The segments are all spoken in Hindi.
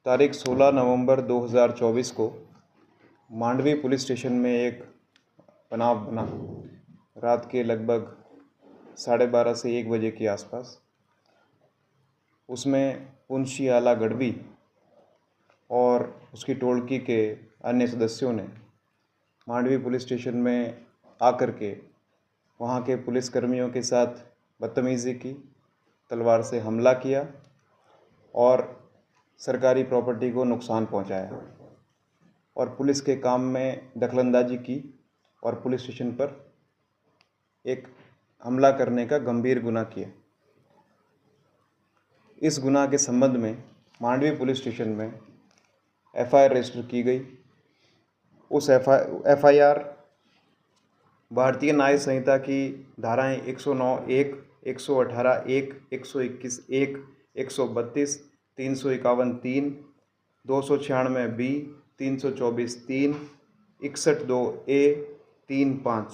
तारीख 16 नवंबर 2024 को मांडवी पुलिस स्टेशन में एक बनाव बना। रात के लगभग 12:30 से 1 बजे के आसपास उसमें पुंशी आला गढ़वी और उसकी टोळकी के अन्य सदस्यों ने मांडवी पुलिस स्टेशन में आकर के वहाँ के पुलिसकर्मियों के साथ बदतमीज़ी की, तलवार से हमला किया और सरकारी प्रॉपर्टी को नुकसान पहुंचाया और पुलिस के काम में दखलंदाजी की और पुलिस स्टेशन पर एक हमला करने का गंभीर गुनाह किया। इस गुनाह के संबंध में मांडवी पुलिस स्टेशन में एफआईआर रजिस्टर की गई। उस एफआईआर भारतीय न्याय संहिता की धाराएं 109(1), 118(1), 121(1), 132, 351(3), 296(b), 324(3), 61(2)(a), 3(5)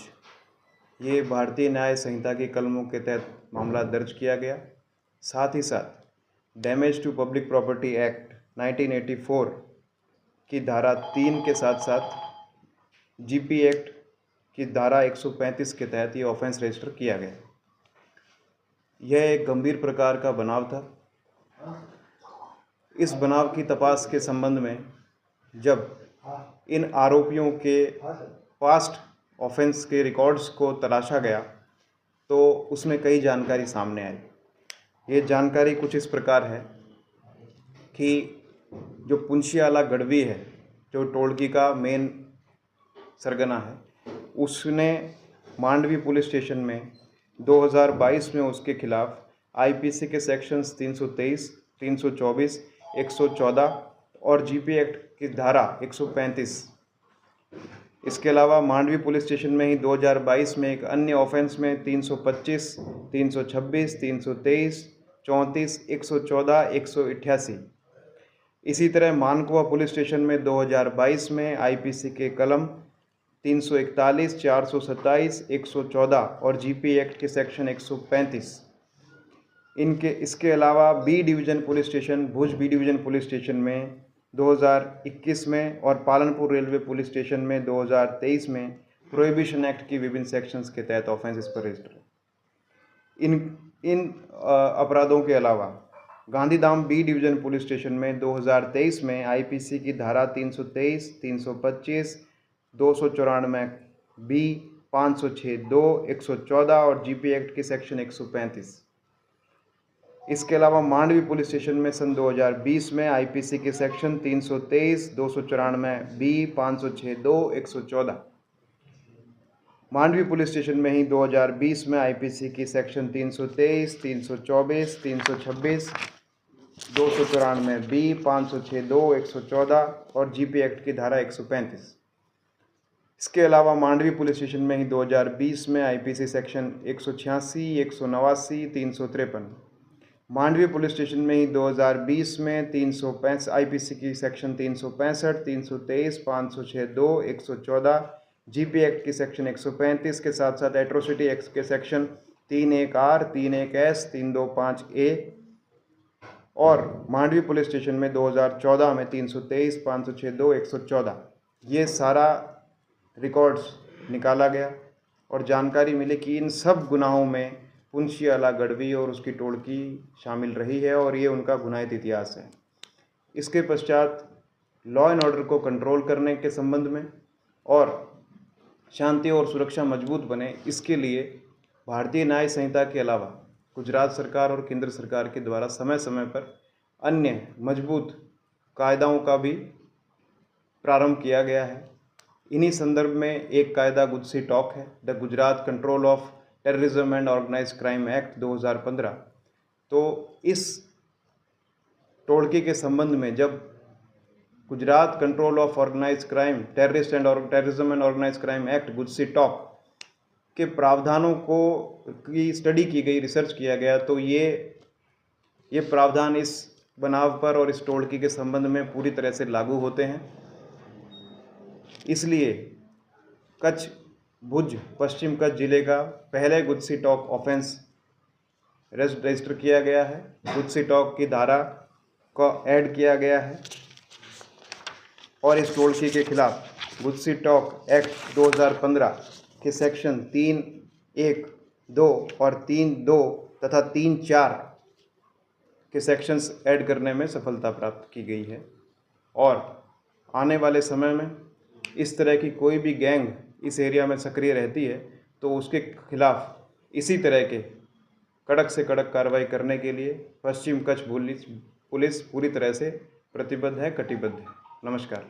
ये भारतीय न्याय संहिता की कलमों के तहत मामला दर्ज किया गया। साथ ही साथ damage to public property act 1984 की धारा 3 के साथ साथ जीपी एक्ट की धारा 135 के तहत ये ऑफेंस रजिस्टर किया गया। यह एक गंभीर प्रकार का बनाव था। इस बनाव की तपास के संबंध में जब इन आरोपियों के पास्ट ऑफेंस के रिकॉर्ड्स को तलाशा गया तो उसमें कई जानकारी सामने आई। ये जानकारी कुछ इस प्रकार है कि जो पुंशी आला गढ़वी है, जो टोळकी का मेन सरगना है, उसने मांडवी पुलिस स्टेशन में 2022 में उसके खिलाफ आईपीसी के सेक्शंस 323, 324, 114 और जीपी एक्ट की धारा 135। इसके अलावा मांडवी पुलिस स्टेशन में ही 2022 में एक अन्य ऑफेंस में 325, 326, 323, 34, 114, 188। इसी तरह मानकुआ पुलिस स्टेशन में 2022 में आईपीसी के कलम 341, 427, 114 और जीपी एक्ट के सेक्शन 135। इसके अलावा बी डिवीज़न पुलिस स्टेशन, भुज बी डिवीज़न पुलिस स्टेशन में 2021 में और पालनपुर रेलवे पुलिस स्टेशन में 2023 में प्रोहिबिशन एक्ट की विभिन्न सेक्शंस के तहत ऑफेंस इस पर रजिस्टर है। इन अपराधों के अलावा Gandhidham B division police station में 2023 में आईपीसी की धारा 323, 325, 294(b), 506(2), 114 और जीपी एक्ट की सेक्शन 135। इसके अलावा मांडवी पुलिस स्टेशन में सन 2020 में आईपीसी के section 323, 294(b), 506(2), 114। Mandvi police station में ही 2020 में आईपीसी की सेक्शन 323, 324, 326, 294(b), 506(2), 114 और जीपी एक्ट की धारा 135। इसके अलावा मांडवी पुलिस स्टेशन में ही 2020 में IPC section 186, 189, 353। Mandvi police station में ही 2020 में 365 आईपीसी की सेक्शन 365, 323, 506(2), 114, जीपी एक्ट की सेक्शन 135 के साथ साथ एट्रोसिटी एक्ट के सेक्शन 31(r), 31(s), 325(a) और मांडवी पुलिस स्टेशन में 2014 में 323, 506(2), 114। ये सारा रिकॉर्ड्स निकाला गया और जानकारी मिली कि इन सब गुनाहों में पुंशी आला गढ़वी और उसकी टोळकी शामिल रही है और ये उनका गुनाहित इतिहास है। इसके पश्चात लॉ एंड ऑर्डर को कंट्रोल करने के संबंध में और शांति और सुरक्षा मजबूत बने, इसके लिए भारतीय न्याय संहिता के अलावा गुजरात सरकार और केंद्र सरकार के द्वारा समय समय पर अन्य मजबूत कायदाओं का भी प्रारंभ किया गया है। इन्हीं संदर्भ में एक कायदा गुजसी टॉक है, the Gujarat control of terrorism and organised crime act 2015। तो इस टोळकी के संबंध में जब Gujarat control of organised crime, terrorism and organised crime act GUJCTOC के प्रावधानों की स्टडी की गई, रिसर्च किया गया, तो ये प्रावधान इस बनाव पर और इस टोळकी के संबंध में पूरी तरह से लागू होते हैं। इसलिए कच्छ, भुज, पश्चिम कच्छ जिले का पहले गुजसी टॉक ऑफेंस रजिस्टर किया गया है। गुजसी टॉक की धारा को ऐड किया गया है और इस टोळकी के खिलाफ गुजसी टॉक एक्ट 2015 के सेक्शन 3(1), 2 और 3(2) तथा 3(4) के सेक्शंस ऐड करने में सफलता प्राप्त की गई है। और आने वाले समय में इस तरह की कोई भी गैंग इस एरिया में सक्रिय रहती है तो उसके खिलाफ इसी तरह के कड़क से कड़क कार्रवाई करने के लिए पश्चिम कच्छ पुलिस पूरी तरह से प्रतिबद्ध है, कटिबद्ध है। नमस्कार।